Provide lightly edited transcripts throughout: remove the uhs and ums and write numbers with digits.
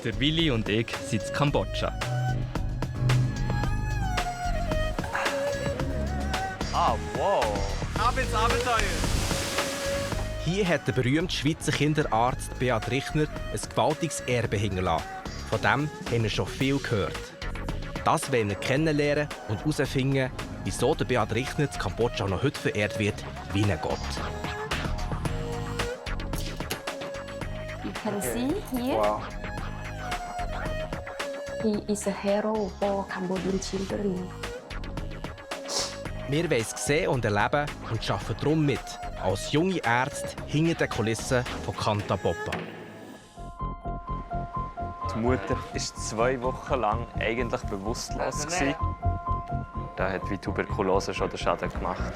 Der Willi und ich sind in Kambodscha. Ah, wow. Ab ins Abenteuer! Hier hat der berühmte Schweizer Kinderarzt Beat Richner ein gewaltiges Erbe hinterlassen. Von dem haben wir schon viel gehört. Das wollen wir kennenlernen und herausfinden, wieso der Beat Richner in Kambodscha noch heute verehrt wird wie ein Gott. You can see here, Wow. he is a hero for Cambodian children. Wir wollen es sehen und erleben und arbeiten darum mit, als junge Ärzte hinter den Kulissen von Kanta Boppa. Die Mutter war 2 Wochen lang eigentlich bewusstlos. Da hat wie Tuberkulose schon den Schaden gemacht.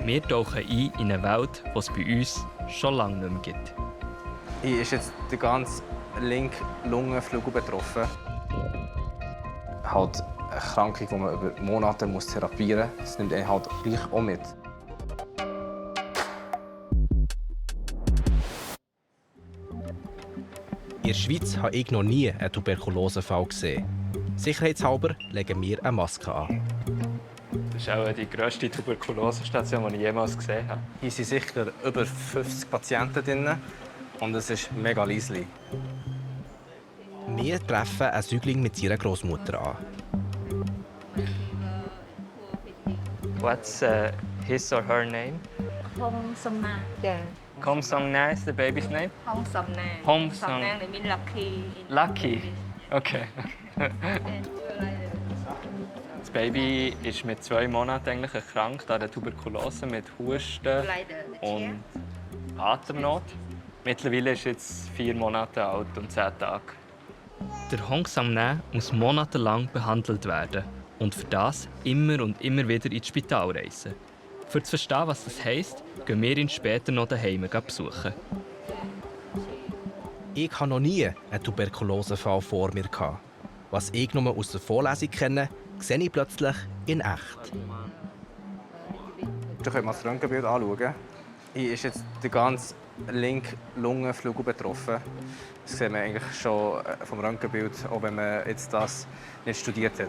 Wir tauchen ein in eine Welt, die es bei uns schon lange nicht mehr gibt. Hier ist jetzt der ganze linke Lungenflügel betroffen. Halt eine Krankung, die man über Monate therapieren muss. Das nimmt einen halt gleich auch mit. In der Schweiz habe ich noch nie einen Tuberkulosefall gesehen. Sicherheitshalber legen wir eine Maske an. Das ist auch die grösste Tuberkulosestation, die ich jemals gesehen habe. Hier sind sicher über 50 Patienten drin und es ist mega leise. Wir treffen einen Säugling mit seiner Großmutter an. What's his or her name? Hong Somna. Yeah. Kom Song Na is the baby's name? Hong Somna. Hong Somna means lucky. Lucky. Okay. Das Baby ist mit 2 Monaten eigentlich erkrankt an der Tuberkulose mit Husten und Atemnot. Mittlerweile ist jetzt 4 Monate alt und 10 Tage. Der Hong Sam-ne muss monatelang behandelt werden und für das immer und immer wieder ins Spital reisen. Um zu verstehen, was das heisst, gehen wir ihn später noch daheim besuchen. Ich hatte noch nie einen Tuberkulosefall vor mir. Was ich nur aus der Vorlesung kenne, sehe ich plötzlich in echt. Da können wir das Röntgenbild anschauen. Hier ist jetzt der ganze linke Lungenflügel betroffen. Das sieht man eigentlich schon vom Röntgenbild, auch wenn man jetzt das nicht studiert hat.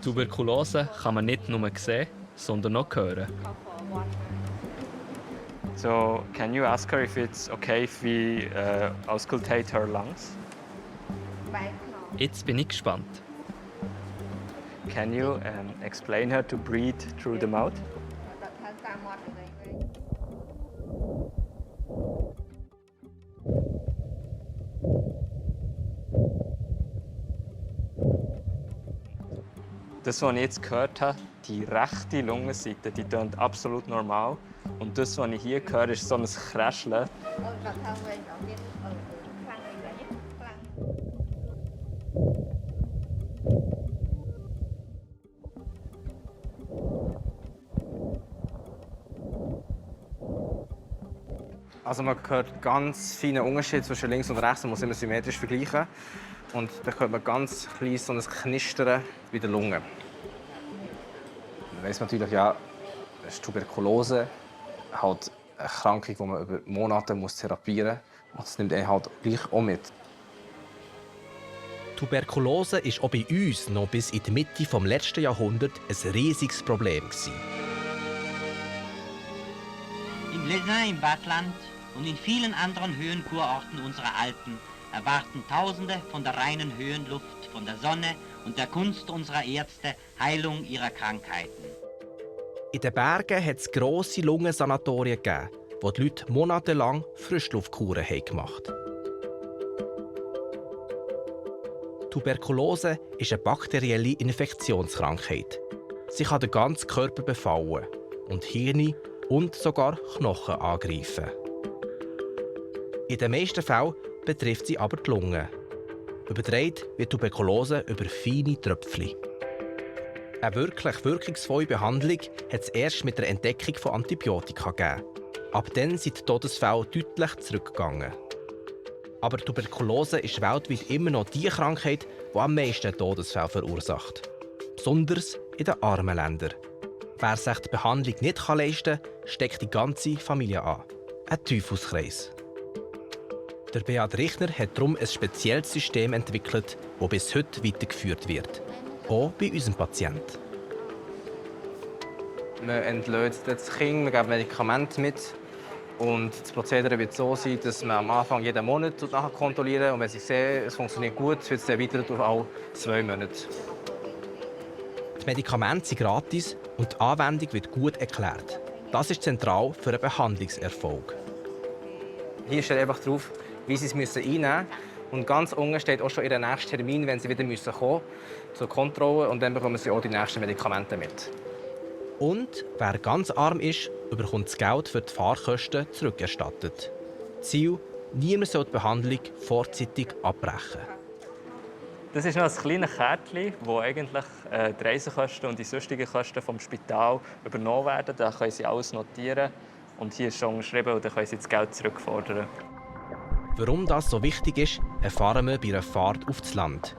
Tuberkulose kann man nicht nur sehen, sondern auch hören. So, can you ask her if it's okay if we auscultate her lungs? Jetzt bin ich gespannt. Can you explain her to breathe through the mouth? Das, was ich jetzt gehört habe, die rechte Lungenseite, die tönt absolut normal. Und das, was ich hier höre, ist so ein Kräscheln. Also man hört ganz feine Unterschiede zwischen links und rechts. Man muss immer symmetrisch vergleichen. Und dann hört man ganz klein so ein Knistern bei der Lunge. Man weiss natürlich, ja, das ist Tuberkulose, halt eine Krankung, die man über Monate therapieren muss. Und das nimmt einen halt gleich auch mit. Tuberkulose war auch bei uns noch bis in die Mitte des letzten Jahrhunderts ein riesiges Problem. In Lesin im Waadtland und in vielen anderen Höhenkurorten unserer Alpen erwarten Tausende von der reinen Höhenluft, von der Sonne und der Kunst unserer Ärzte Heilung ihrer Krankheiten. In den Bergen hat es grosse Lungensanatorien gegeben, wo die Leute monatelang Frischluftkuren gemacht haben. Tuberkulose ist eine bakterielle Infektionskrankheit. Sie kann den ganzen Körper befallen und Hirn und sogar Knochen angreifen. In den meisten Fällen betrifft sie aber die Lunge. Übertragen wird Tuberkulose über feine Tröpfchen. Eine wirklich wirkungsvolle Behandlung hat es erst mit der Entdeckung von Antibiotika gegeben. Ab dann sind die Todesfälle deutlich zurückgegangen. Aber Tuberkulose ist weltweit immer noch die Krankheit, die am meisten Todesfälle verursacht. Besonders in den armen Ländern. Wer sich die Behandlung nicht leisten kann, steckt die ganze Familie an. Ein Teufelskreis. Der Beat Richner hat darum ein spezielles System entwickelt, das bis heute weitergeführt wird. Auch bei unserem Patienten. Man entlöst das Kind, man gibt Medikamente mit. Und das Prozedere wird so sein, dass man am Anfang jeden Monat nachher kontrolliert. Und wenn Sie sehen, es funktioniert gut, wird es dann weiter auf alle 2 Monate. Die Medikamente sind gratis und die Anwendung wird gut erklärt. Das ist zentral für einen Behandlungserfolg. Hier steht einfach drauf, wie Sie es einnehmen müssen. Und ganz unten steht auch schon Ihr nächster Termin, wenn Sie wieder kommen zur Kontrolle. Und dann bekommen Sie auch die nächsten Medikamente mit. Und wer ganz arm ist, bekommt das Geld für die Fahrkosten zurückerstattet. Ziel: niemand soll die Behandlung vorzeitig abbrechen. Das ist noch ein kleines Kärtchen, wo eigentlich die Reisekosten und die sonstigen Kosten vom Spital übernommen werden. Da können Sie alles notieren. Und hier ist schon geschrieben, und dann können Sie das Geld zurückfordern. Warum das so wichtig ist, erfahren wir bei einer Fahrt auf das Land.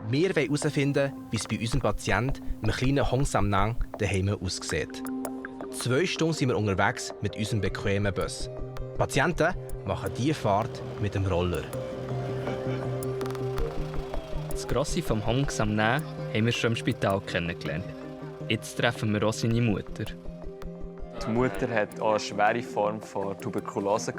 Wir wollen herausfinden, wie es bei unserem Patienten, einem kleinen Hong Sam Nang, daheim aussieht. 2 Stunden sind wir unterwegs mit unserem bequemen Bus. Die Patienten machen diese Fahrt mit dem Roller. Das Grosse vom Hong Sam Nang haben wir schon im Spital kennengelernt. Jetzt treffen wir auch seine Mutter. Die Mutter hat auch eine schwere Form von Tuberkulose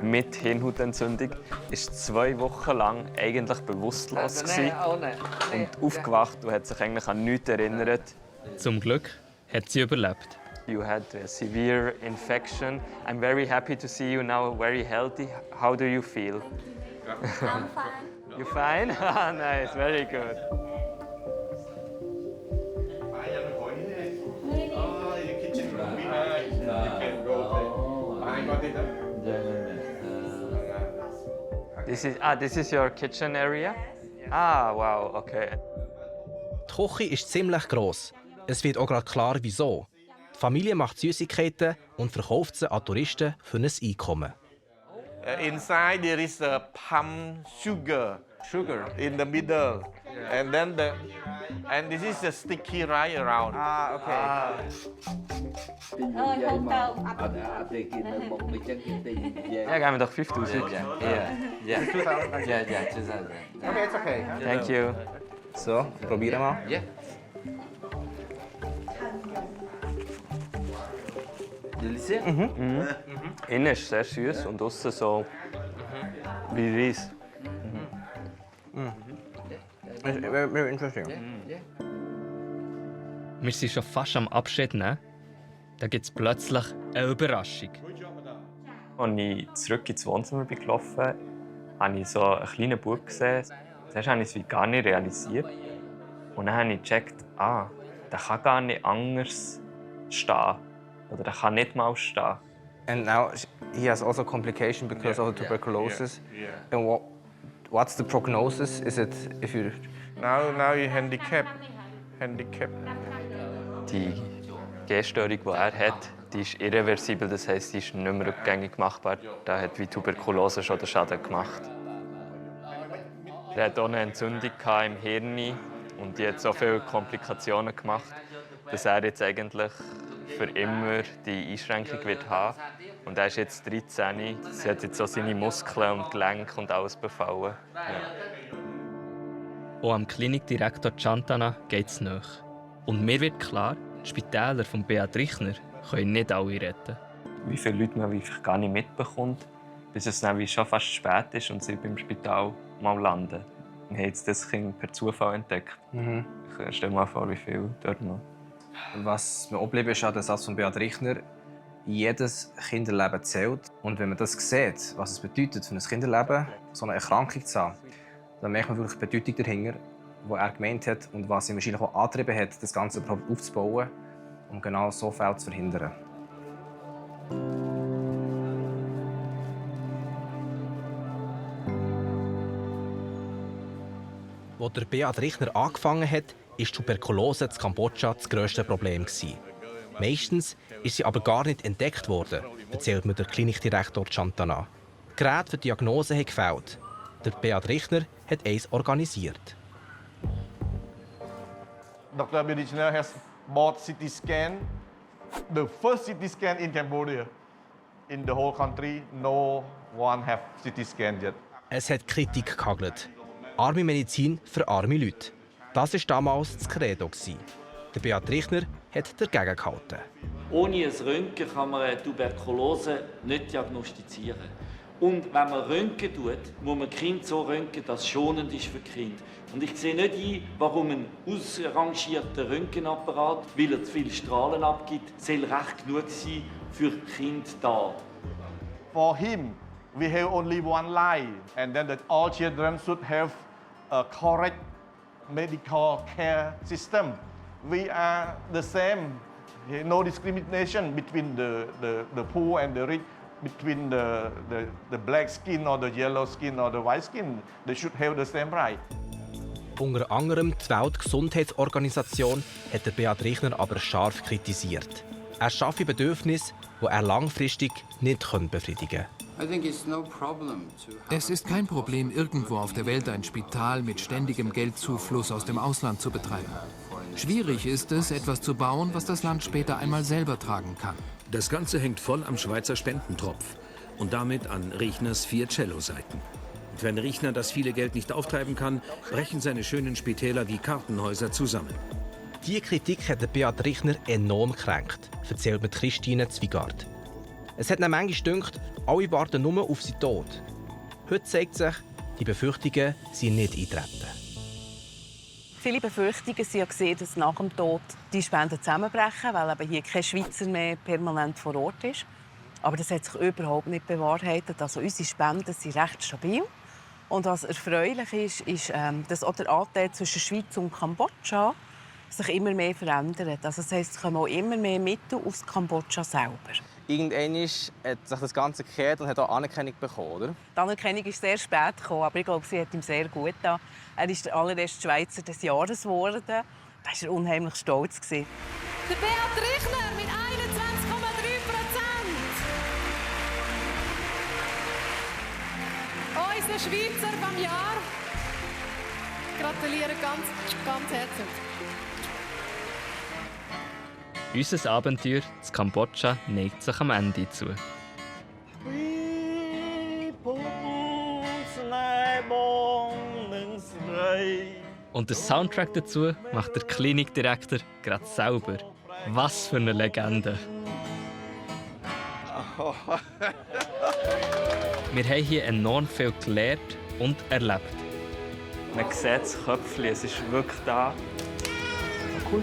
mit Hirnhautentzündung. Sie war 2 Wochen lang eigentlich bewusstlos und aufgewacht und hat sich eigentlich an nichts erinnert. Zum Glück hat sie überlebt. You had a severe infection. I'm very happy to see you now, very healthy. How do you feel? I'm fine. You fine? Ah, nice, very good. This is your kitchen area? Ah, wow, okay. Die Küche ist ziemlich gross. Es wird auch gerade klar, wieso. Die Familie macht Süßigkeiten und verkauft sie an Touristen für ein Einkommen. Inside there is a palm sugar in the middle, and then this is a sticky rice around. Ah, okay. Ơi, không đâu. Ja, geben wir doch 5'000. Okay, it's okay. Thank you. So, probieren wir. Yeah. Delicious? Innen ist sehr süß und außen so wie Reis. Very interesting. Wir sind schon fast am Abschied nehmen. Da gibt es plötzlich eine Überraschung. Als ich zurück ins Wohnzimmer bin gelaufen, habe ich so einen kleinen Bub gesehen. Zuerst habe ich es wie gar nicht realisiert. Und dann habe ich gecheckt, der kann gar nicht anders stehen. Oder der kann nicht mal stehen. And now he has also complication because of the tuberculosis. And what's the prognosis? Is it if you? Now you handicap. Die Gehstörung, die er hat, die ist irreversibel. Das heisst, die ist nicht mehr rückgängig machbar. Da hat wie Tuberkulose schon den Schaden gemacht. Er hatte auch eine Entzündung im Hirn und die hat so viele Komplikationen gemacht, dass er jetzt eigentlich für immer die Einschränkung wird haben. Und er ist jetzt 13. Sie hat jetzt so seine Muskeln und Gelenke und alles befallen. Auch am Klinikdirektor Chantana geht es nach. Und mir wird klar, die Spitäler von Beat Richner können nicht alle retten. Wie viele Leute man einfach gar nicht mitbekommt, bis es dann schon fast spät ist und sie beim Spital mal landen. Wir haben jetzt das Kind per Zufall entdeckt. Ich stelle mir mal vor, wie viel dort noch. Was mir geblieben ist an der Satz von Beat Richner: jedes Kinderleben zählt. Und wenn man das sieht, was es bedeutet, für ein Kinderleben so eine Erkrankung zu haben, dann merkt man wirklich die Bedeutung dahinter, die er gemeint hat und was ihn wahrscheinlich auch angetrieben hat, das Ganze überhaupt aufzubauen, um genau so Fälle zu verhindern. Als der Beat Richner angefangen hat, war Tuberkulose in Kambodscha das grösste Problem. Meistens ist sie aber gar nicht entdeckt worden, erzählt mir der Klinikdirektor Chantana. Geräte für die Diagnose haben gefehlt. Der Beat Richner hat eins organisiert. Dr. Beat Richner has bought CT scan, the first CT scan in Cambodia. in the whole country, no one have CT scan yet. Es hat Kritik gehagelt. Arme Medizin für arme Leute. Das war damals das Credo. Der Beat Richner hat dagegen gehalten. Ohne ein Röntgen kann man eine Tuberkulose nicht diagnostizieren. Und wenn man Röntgen tut, muss man Kind so röntgen, dass es schonend ist für die Kinder. Und ich sehe nicht ein, warum ein ausrangierter Röntgenapparat, weil er zu viele Strahlen abgibt, soll recht genug sein für Kinder da. For him, we have only one line, and then all children should have a correct medical care system. We are the same. No discrimination between the poor and the rich, between the black skin or the yellow skin or the white skin. They should have the same right. Unter anderem die Weltgesundheitsorganisation hat der Beat Richner aber scharf kritisiert. Er schaffe Bedürfnisse, die er langfristig nicht befriedigen kann. Es ist kein Problem, irgendwo auf der Welt ein Spital mit ständigem Geldzufluss aus dem Ausland zu betreiben. Schwierig ist es, etwas zu bauen, was das Land später einmal selber tragen kann. Das Ganze hängt voll am Schweizer Spendentropf und damit an Richners 4 Cello-Saiten. Und wenn Richner das viele Geld nicht auftreiben kann, brechen seine schönen Spitäler wie Kartenhäuser zusammen. Diese Kritik hat Beat Richner enorm gekränkt, erzählt mir Christine Zwigart. Es hat ihn manchmal gedacht, alle warten nur auf seinen Tod. Heute zeigt sich, die Befürchtungen sind nicht eingetreten. Viele Befürchtungen sind ja gesehen, dass nach dem Tod die Spenden zusammenbrechen, weil eben hier kein Schweizer mehr permanent vor Ort ist. Aber das hat sich überhaupt nicht bewahrheitet. Also unsere Spenden sind recht stabil. Und was erfreulich ist, dass auch der Anteil zwischen Schweiz und Kambodscha sich immer mehr verändert. Also das heisst, es kommen auch immer mehr Mittel aus Kambodscha selber. Irgendwann hat sich das Ganze gekehrt und hat auch Anerkennung bekommen, oder? Die Anerkennung ist sehr spät gekommen, aber ich glaube, sie hat ihm sehr gut getan. Er ist der allererste Schweizer des Jahres geworden. Da war er unheimlich stolz. Der Beat Richner mit 21,3%. Unser Schweizer vom Jahr. Gratuliere ganz herzlich. Unser Abenteuer in Kambodscha neigt sich am Ende zu. Und den Soundtrack dazu macht der Klinikdirektor gerade selber. Was für eine Legende! Wir haben hier enorm viel gelernt und erlebt. Man sieht das Köpfchen, es ist wirklich da. Cool.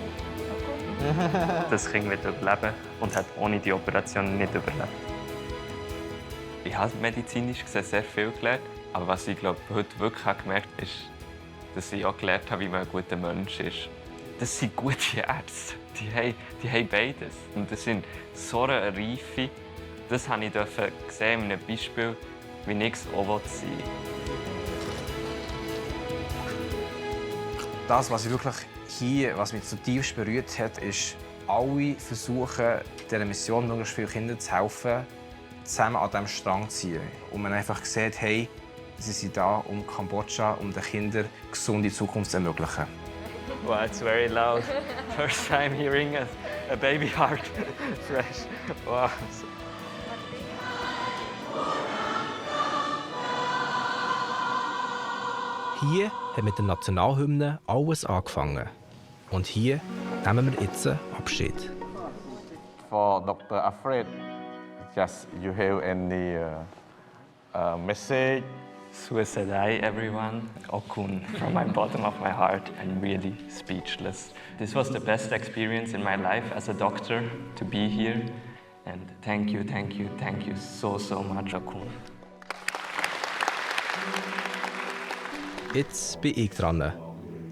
Das Kind wird überleben und hat ohne die Operation nicht überlebt. Ich habe medizinisch gesehen sehr viel gelernt, aber was ich glaube, heute wirklich gemerkt habe, ist, dass ich auch gelernt habe, wie man ein guter Mensch ist. Das sind gute Ärzte, die haben beides. Und das sind so eine Reife. Das habe ich gesehen in einem Beispiel, wie ich es auch sein will. Das, was ich wirklich hier, was mich zutiefst berührt hat, ist, alle versuchen, dieser Mission möglichst viele Kinder zu helfen, zusammen an diesem Strang zu ziehen. Und man einfach sieht, hey, sie sind da, um Kambodscha, um den Kindern eine gesunde Zukunft zu ermöglichen. Wow, it's very loud. First time hearing a baby heart fresh. Wow. Hier hat mit der Nationalhymne alles angefangen. Und hier nehmen wir jetzt Abschied. For Dr. Alfred, just you have any message? Suicide, everyone. Okun, from my bottom of my heart, I'm really speechless. This was the best experience in my life as a doctor to be here. And thank you so much, Okun. Jetzt bin ich dran.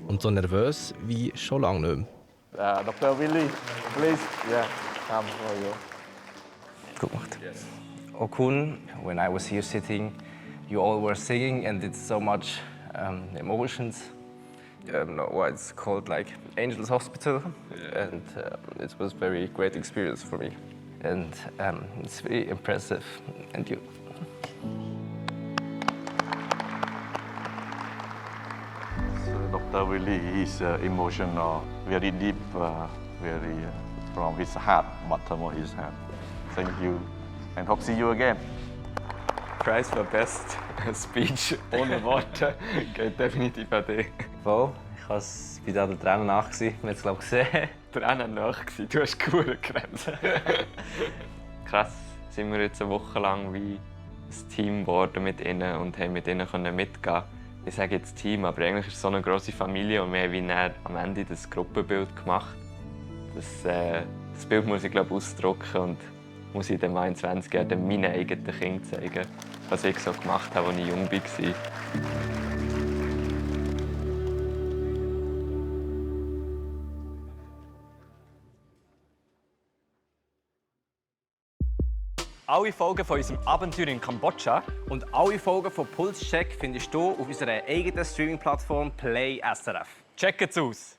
Und so nervös wie schon lange nicht mehr. Dr. Willy, please, come for you. Gut gemacht. Okun, when I was here sitting, you all were singing and it's so much emotions. It's called like Angels Hospital, and it was a very great experience for me. And it's very impressive. And you. Dr. Willy is emotional, very deep, very from his heart, bottom of his heart. Thank you. and hope to see you again. Prize for Best Speech ohne Worte geht definitiv an dich. Voll. Ich war da der Tränen nach. Man hat es, glaube ich, gesehen. Tränen nach. Du hast gut geredet. Krass, sind wir jetzt eine Woche lang wie ein Team geworden mit ihnen und haben mit ihnen mitgehen. Ich sage jetzt Team, aber eigentlich ist es so eine grosse Familie und wir haben wie am Ende das Gruppenbild gemacht. Das Bild muss ich, glaube ich, ausdrucken und muss ich dann in 20 Jahren meinen eigenen Kindern zeigen, was ich so gemacht habe, als ich jung war. Alle Folgen von unserem Abenteuer in Kambodscha und alle Folgen von Pulscheck findest du auf unserer eigenen Streaming-Plattform Play SRF. Checkt's aus!